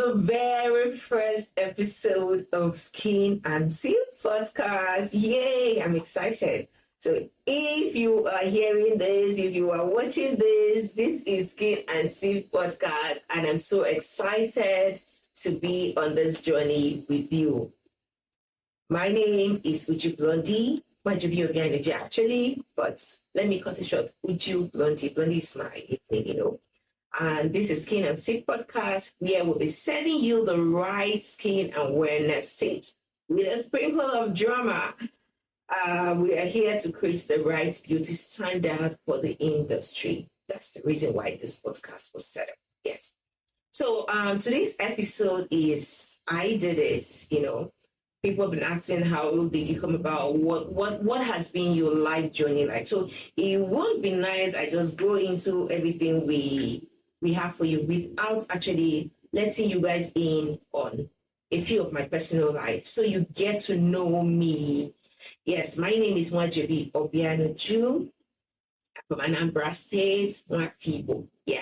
the very first episode of Skin and Silk Podcast. Yay, I'm excited. So if you are hearing this, if you are watching this is Skin and Silk Podcast, and I'm so excited to be on this journey with you. My name is Uju Blondie. Majubi Obianoji actually, but let me cut it short. Uju Blondie. Blondie is my nickname, And this is Skin and Silk Podcast, where we'll be serving you the right skin and wellness tips with a sprinkle of drama. We are here to create the right beauty standard for the industry. That's the reason why this podcast was set up. Yes. So today's episode is I Did It. People have been asking how did you come about? What has been your life journey like? So it would be nice I just go into everything we have for you without actually letting you guys in on a few of my personal life, so you get to know me. Yes, my name is Majubi Obianoji. I'm from Anambra State, Fibo. Yeah.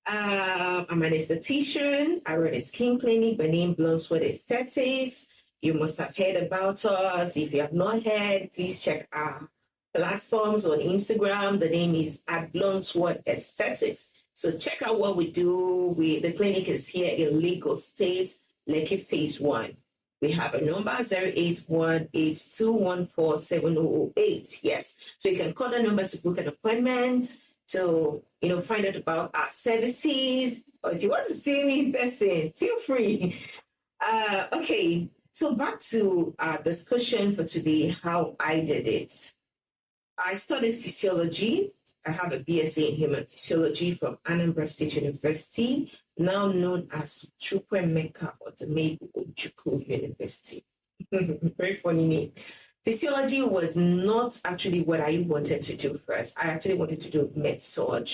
I'm an aesthetician. I run a skin clinic by name Blonde Aesthetics. You must have heard about us. If you have not heard, please check our platforms on Instagram. The name is @Blonde Aesthetics. So check out what we do. The clinic is here in Lagos State, Lekki Phase 1. We have a number 08182147008. Yes. So you can call the number to book an appointment, to find out about our services. Or if you want to see me in person, feel free. Okay. So back to our discussion for today, how I did it. I studied physiology. I have a BSc in Human Physiology from Anambra State University, now known as Chukwuemeka Odumegwu Ojukwu University. Very funny name. Physiology was not actually what I wanted to do first. I actually wanted to do med-surg.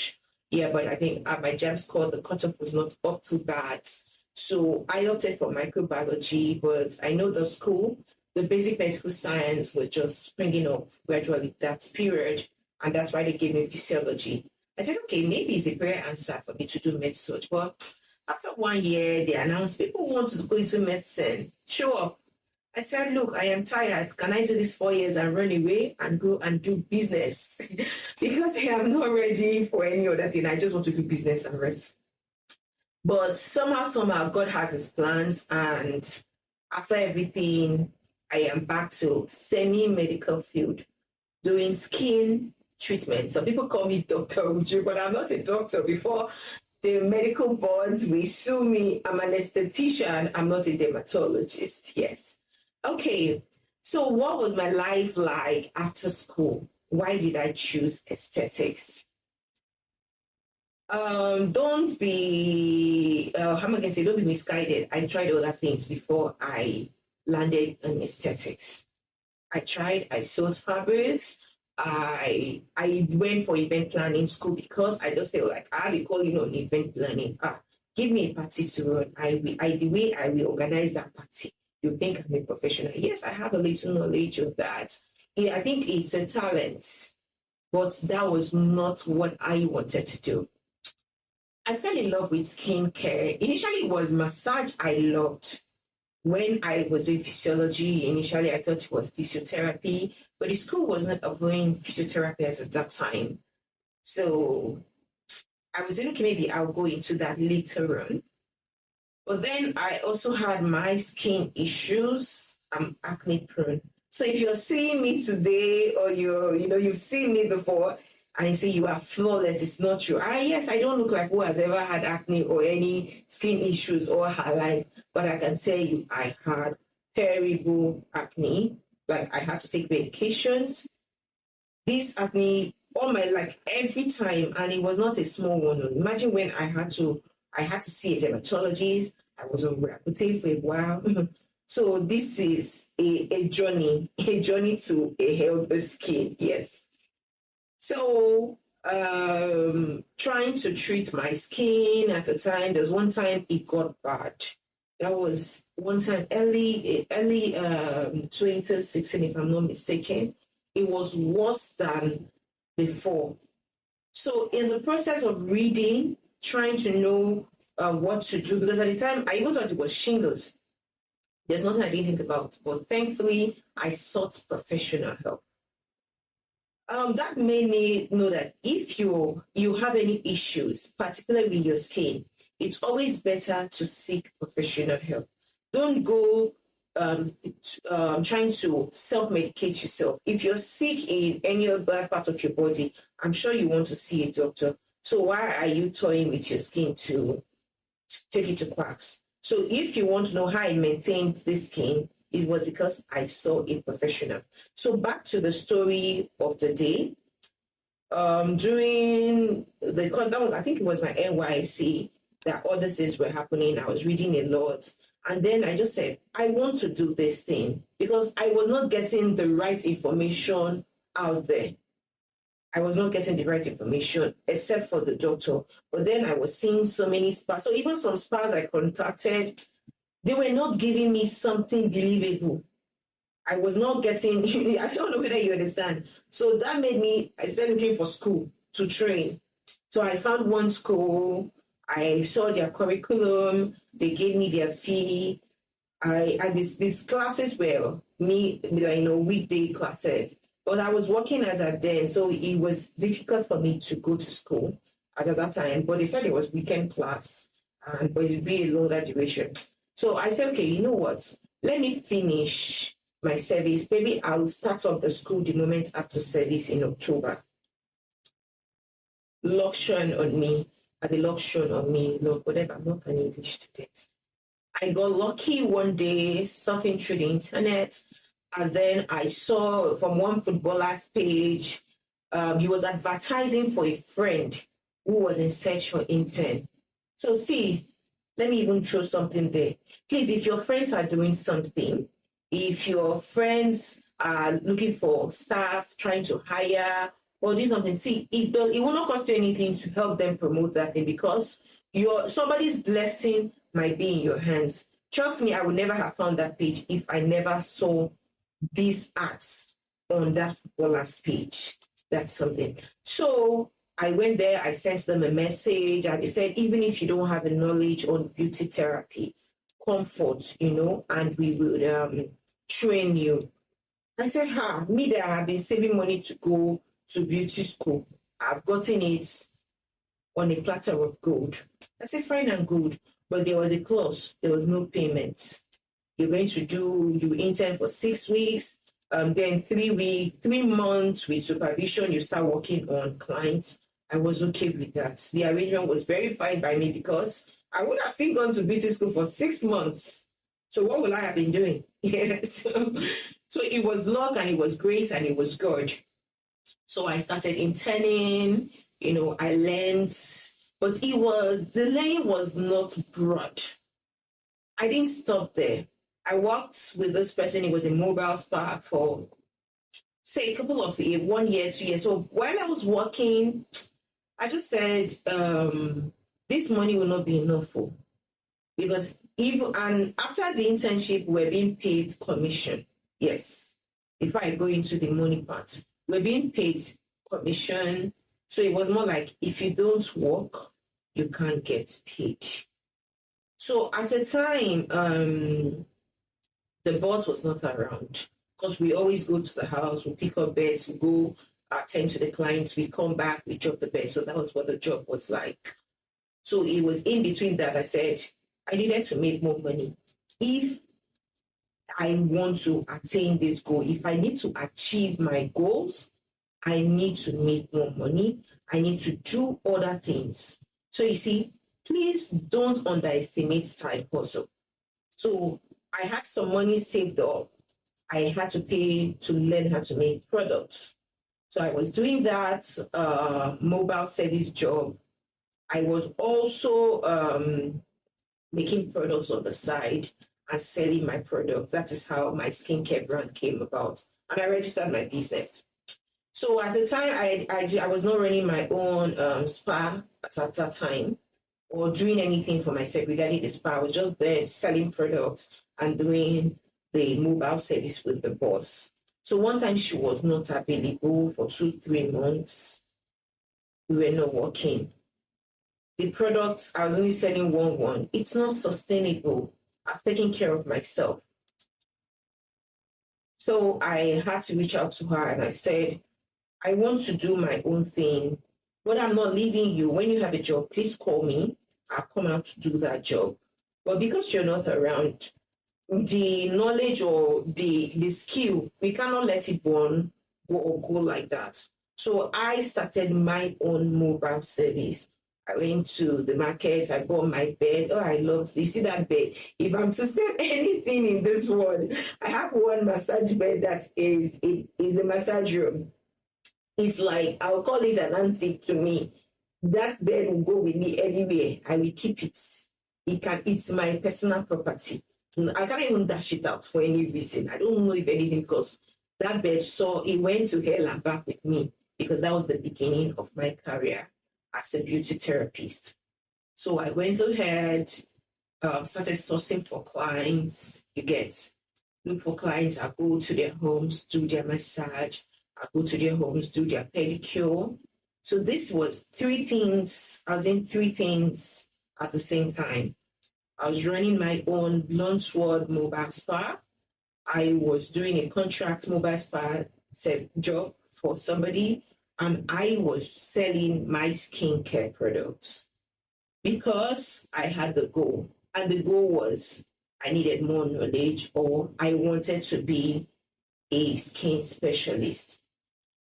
Yeah, but I think at my jam score, the cutoff was not up to that. So I opted for microbiology, but I know the school, the basic medical science was just springing up gradually that period. And that's why they gave me physiology. I said, okay, maybe it's a prayer answer for me to do med-surg. But after 1 year, they announced people want to go into medicine. Show up. I said, look, I am tired. Can I do this 4 years and run away and go and do business? Because I am not ready for any other thing. I just want to do business and rest. But somehow, God has his plans. And after everything, I am back to semi-medical field, doing skin treatment. So people call me Dr. Uju, but I'm not a doctor. Before the medical boards will sue me, I'm an aesthetician. I'm not a dermatologist. Yes. Okay. So what was my life like after school? Why did I choose aesthetics? Don't be, how am I going to say, don't be misguided. I tried other things before I landed on aesthetics. I sewed fabrics. I went for event planning school because I just felt like I be calling on event planning. Give me a party to run. The way I will organize that party, you think I'm a professional. Yes, I have a little knowledge of that. Yeah, I think it's a talent, but that was not what I wanted to do. I fell in love with skincare. Initially, it was massage I loved. When I was doing physiology, initially I thought it was physiotherapy, but the school was not offering physiotherapy at that time. So I was thinking maybe I'll go into that later on. But then I also had my skin issues. I'm acne prone. So if you're seeing me today or you've seen me before and you say you are flawless, it's not true. Yes, I don't look like who has ever had acne or any skin issues all her life. But I can tell you, I had terrible acne. Like I had to take medications. This acne, every time, and it was not a small one. Imagine when I had to see a dermatologist. I was on Roaccutane for a while. So this is a journey to a healthy skin. Yes. So trying to treat my skin at a time. There's one time it got bad. That was one time early 2016, if I'm not mistaken. It was worse than before. So in the process of reading, trying to know what to do, because at the time I even thought it was shingles. There's nothing I didn't think about, but thankfully I sought professional help. That made me know that if you have any issues, particularly with your skin, it's always better to seek professional help. Don't go trying to self-medicate yourself. If you're sick in any other part of your body, I'm sure you want to see a doctor. So why are you toying with your skin to take it to quacks? So if you want to know how I maintained this skin, it was because I saw a professional. So back to the story of the day. During the that was, I think it was my NYC, that other things were happening. I was reading a lot. And then I just said, I want to do this thing because I was not getting the right information out there. I was not getting the right information except for the doctor. But then I was seeing so many spas. So even some spas I contacted, they were not giving me something believable. I was not getting, I don't know whether you understand. So that made me, I started looking for school to train. So I found one school, I saw their curriculum, they gave me their fee. And these classes were weekday classes. But I was working as a then, so it was difficult for me to go to school at that time. But they said it was weekend class, but it would be a longer duration. So I said, okay, you know what? Let me finish my service. Maybe I will start up the school the moment after service in October. Luck shone on me. The luck shone on me. Look, whatever, I'm not an English student. I got lucky one day surfing through the internet. And then I saw from one footballer's page, he was advertising for a friend who was in search for intern. So see, let me even throw something there. Please, if your friends are doing something, if your friends are looking for staff, trying to hire, or do something, see, it will not cost you anything to help them promote that thing because somebody's blessing might be in your hands. Trust me, I would never have found that page if I never saw these ads on that footballer's page. That's something. So I went there, I sent them a message, and they said, even if you don't have a knowledge on beauty therapy, comfort, and we would train you. I said, me that I have been saving money to go to beauty school. I've gotten it on a platter of gold. I said, fine and good, but there was a clause. There was no payment. You're going to you intern for 6 weeks, then 3 months with supervision, you start working on clients. I was okay with that. The arrangement was very fine by me because I would have still gone to beauty school for 6 months. So what would I have been doing? So it was luck and it was grace and it was God. So I started interning, I learned, but the learning was not broad. I didn't stop there. I worked with this person. It was a mobile spa for, say, a couple of 1 year, 2 years. So while I was working, I just said, this money will not be enough for, because and after the internship, we're being paid commission. Yes. If I go into the money part, we're being paid commission. So it was more like, if you don't work, you can't get paid. So at the time, the boss was not around because we always go to the house, we pick up beds, we go attend to the clients, we come back, we drop the bed. So that was what the job was like. So it was in between that I said, I needed to make more money. If I want to attain this goal, if I need to achieve my goals, I need to make more money. I need to do other things. So you see, please don't underestimate side hustle. So I had some money saved up. I had to pay to learn how to make products. So I was doing that mobile service job. I was also making products on the side and selling my product. That is how my skincare brand came about. And I registered my business. So at the time, I was not running my own spa at that time or doing anything for myself regarding the spa. I was just there selling products and doing the mobile service with the boss. So one time she was not available for 2-3 months. We were not working. the products, I was only selling one. It's not sustainable. I've taken care of myself. So I had to reach out to her and I said, I want to do my own thing, but I'm not leaving you. When you have a job, please call me. I'll come out to do that job. But because you're not around, the knowledge or the skill, we cannot let it go like that. So I started my own mobile service. I went to the market, I bought my bed. Oh, I loved, you see that bed? If I'm to sell anything in this world, I have one massage bed that is in the massage room. It's like, I'll call it an antique to me. That bed will go with me anywhere. I will keep it. It's my personal property. I can't even dash it out for any reason. I don't know if anything, because that bed it went to hell and back with me, because that was the beginning of my career as a beauty therapist. So I went ahead, started sourcing for clients. Look for clients. I go to their homes, do their massage. I go to their homes, do their pedicure. So this was three things. I was in three things at the same time. I was running my own Blonde mobile spa. I was doing a contract mobile spa job for somebody, and I was selling my skincare products because I had the goal. And the goal was I needed more knowledge, or I wanted to be a skin specialist.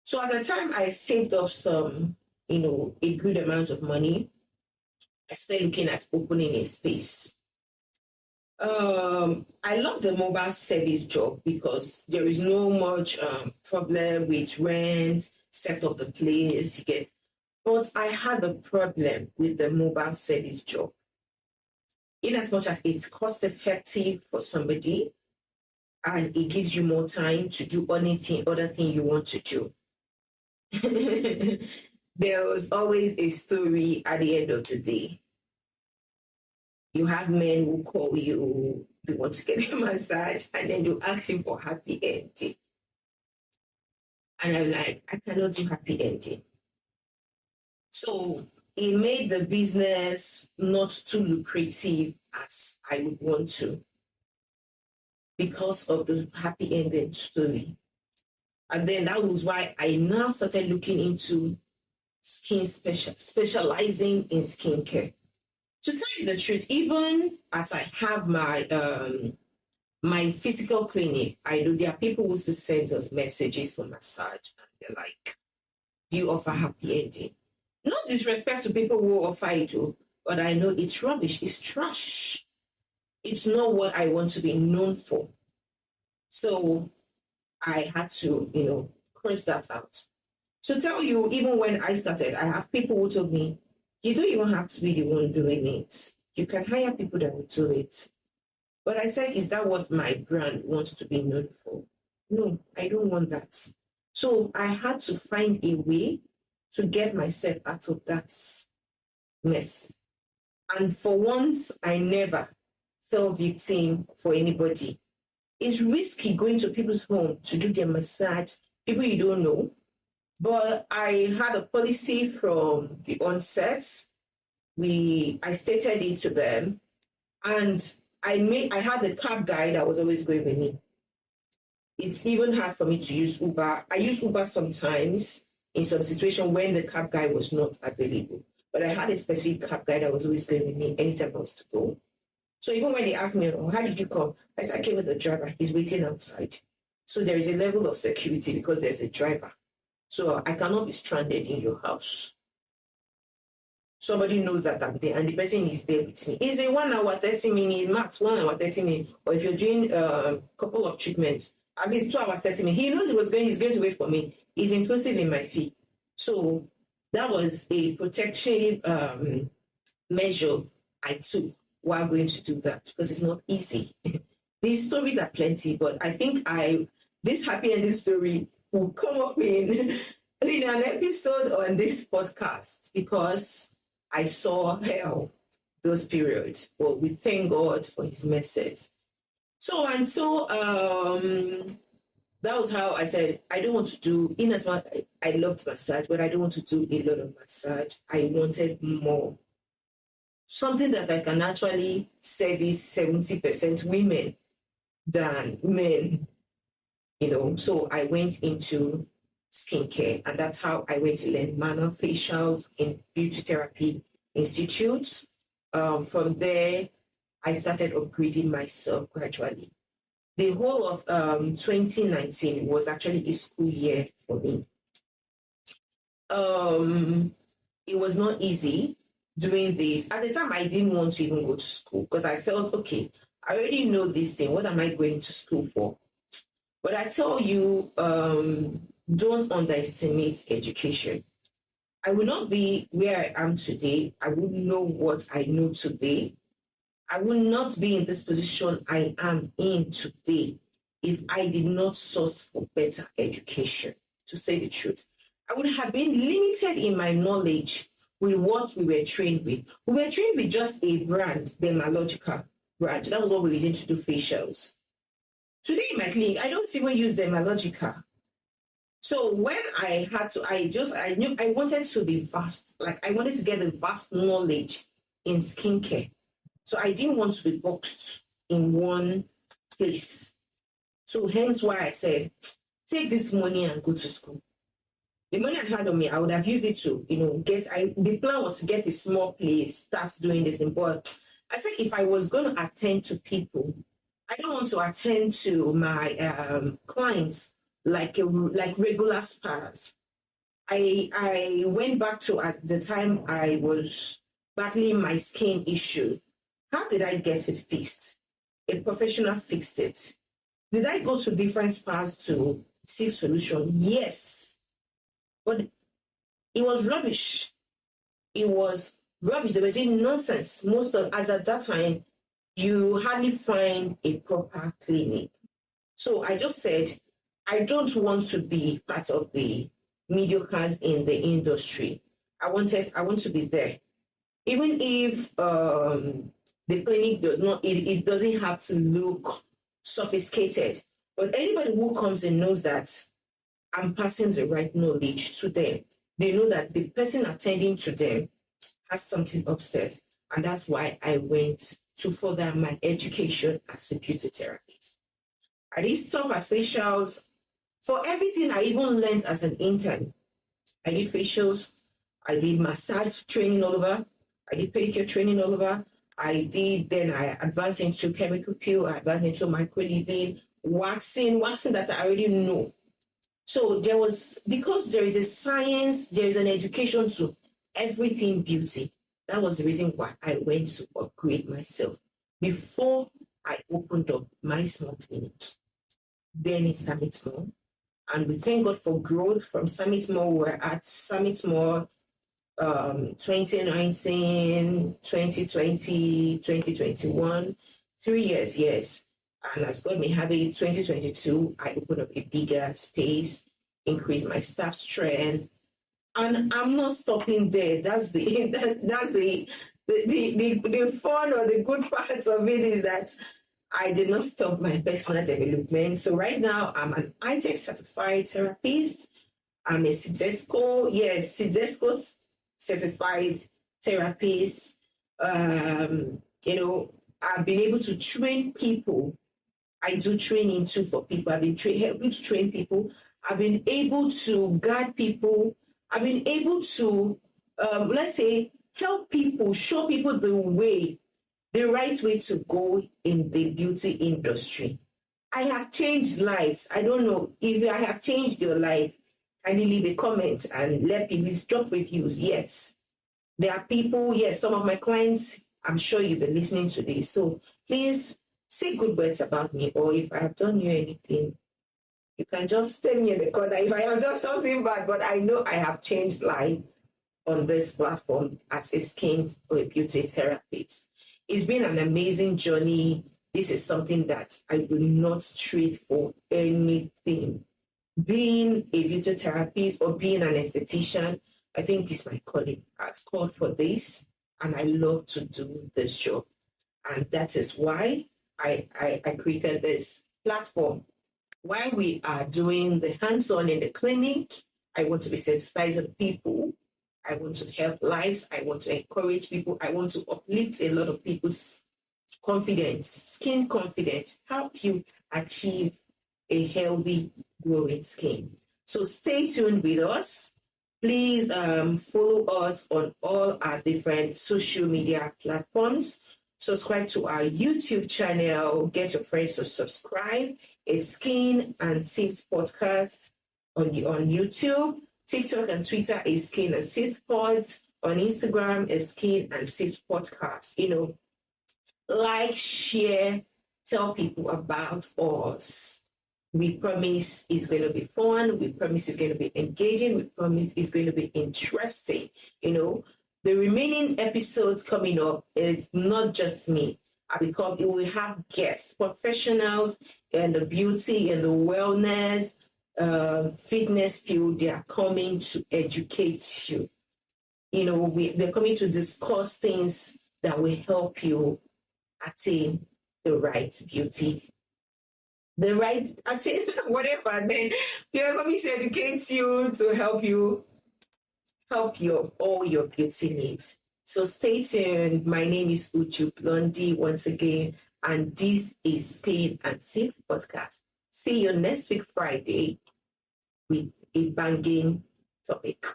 So at the time, I saved up some, a good amount of money. I started looking at opening a space. I love the mobile service job because there is no much problem with rent, set up the place, but I had a problem with the mobile service job. In as much as it's cost effective for somebody and it gives you more time to do other thing you want to do. There was always a story at the end of the day. You have men who call you, they want to get a massage, and then you ask him for happy ending. And I'm like, I cannot do happy ending. So it made the business not too lucrative as I would want to because of the happy ending story. And then that was why I now started looking into specializing in skincare. To tell you the truth, even as I have my physical clinic, I know there are people who still send us messages for massage, and they're like, do you offer happy ending? No disrespect to people who offer it, but I know it's rubbish, it's trash. It's not what I want to be known for. So I had to, cross that out. To tell you, even when I started, I have people who told me, you don't even have to be the one doing it. You can hire people that will do it. But I said, is that what my brand wants to be known for? No, I don't want that. So I had to find a way to get myself out of that mess. And for once, I never fell victim for anybody. It's risky going to people's home to do their massage, people you don't know. But I had a policy from the onset. I stated it to them, and I had a cab guy that was always going with me. It's even hard for me to use Uber. I use Uber sometimes in some situation when the cab guy was not available. But I had a specific cab guy that was always going with me anytime I was to go. So even when they asked me, oh, how did you come? I said, I came with the driver. He's waiting outside. So there is a level of security because there's a driver. So I cannot be stranded in your house. Somebody knows that I'm there and the person is there with me. It's a 1 hour, 30 minutes, max 1 hour, 30 minutes. Or if you're doing a couple of treatments, at least 2 hours, 30 minutes. He knows he's going to wait for me. It's inclusive in my fee. So that was a protective measure I took while going to do that because it's not easy. These stories are plenty, but I think this happy ending story will come up in an episode on this podcast because I saw hell those periods. But we thank God for his message. So that was how I said, I don't want to do, in as much I loved massage, but I don't want to do a lot of massage. I wanted more. something that I can actually service 70% women than men, So I went into skincare, and that's how I went to learn manual facials in beauty therapy institutes. From there, I started upgrading myself gradually. The whole of 2019 was actually a school year for me. It was not easy doing this. At the time, I didn't want to even go to school because I felt, okay, I already know this thing. What am I going to school for? But I tell you, don't underestimate education. I will not be where I am today. I wouldn't know what I know today. I will not be in this position I am in today if I did not source for better education, to say the truth. I would have been limited in my knowledge with what we were trained with. We were trained with just a brand, Dermalogica brand. That was what we were using to do facials. Today in my clinic, I don't even use Dermalogica. So when I had to, I knew I wanted to be vast. Like I wanted to get the vast knowledge in skincare. So I didn't want to be boxed in one place. So hence why I said, take this money and go to school. The money I had on me, I would have used it to, the plan was to get a small place, start doing this thing. But I said, if I was going to attend to people, I don't want to attend to my clients like regular spas. I went back to at the time I was battling my skin issue. How did I get it fixed? A professional fixed it. Did I go to different spas to seek solution? Yes. But it was rubbish. It was rubbish. They were doing nonsense. As at that time, you hardly find a proper clinic. So I just said, I don't want to be part of the mediocres in the industry. I want to be there. Even if the clinic does not, it doesn't have to look sophisticated. But anybody who comes and knows that I'm passing the right knowledge to them, they know that the person attending to them has something upstairs. And that's why I went to further my education as a beauty therapist. I didn't stop at facials. For everything I even learned as an intern, I did facials, I did massage training all over, I did pedicure training all over. Then I advanced into chemical peel, I advanced into microneedling, waxing that I already know. So because there is a science, there is an education to everything beauty. That was the reason why I went to upgrade myself before I opened up my small clinic. Then in Summit Mall. And we thank God for growth from Summit Mall. We're at Summit Mall 2019, 2020, 2021, 3 years, yes. And as God may have it, 2022, I opened up a bigger space, increased my staff strength, and I'm not stopping there. That's the fun or the good part of it is that I did not stop my personal development. So right now, I'm an ITEC certified therapist. I'm a CIDESCO certified therapist. I've been able to train people. I do training too for people. I've been helping to train people. I've been able to guide people. I've been able to, help people, show people the right way to go in the beauty industry. I have changed lives. I don't know if I have changed your life. Can you leave a comment and let people drop reviews? Yes. There are people, yes, some of my clients, I'm sure you've been listening to this. So please say good words about me, or if I have done you anything, you can just tell me in the corner if I have done something bad, but I know I have changed life on this platform as a skin or a beauty therapist. It's been an amazing journey. This is something that I will not trade for anything. Being a beauty therapist or being an aesthetician, I think is my calling. I was called for this, and I love to do this job. And that is why I created this platform. While we are doing the hands-on in the clinic, I want to be sensitizing people I want to help lives. I want to encourage people. I want to uplift a lot of people's confidence, skin confidence, help you achieve a healthy, glowing skin. So stay tuned with us. Please follow us on all our different social media platforms. Subscribe to our YouTube channel. Get your friends to subscribe. It's Skin and Tips Podcast on YouTube. TikTok and Twitter is Skin and Tips Pod. On Instagram is Skin and Tips Podcast. Like, share, tell people about us. We promise it's going to be fun. We promise it's going to be engaging. We promise it's going to be interesting. The remaining episodes coming up, it's not just me. Because it will have guests, professionals in the beauty and the wellness, fitness field. They are coming to educate you. They're coming to discuss things that will help you attain the right beauty, attain whatever. Then we are coming to educate you to help all your beauty needs. So stay tuned. My name is Uju Blondie once again, and this is Skin and Tips Podcast. See you next week Friday with a banging topic.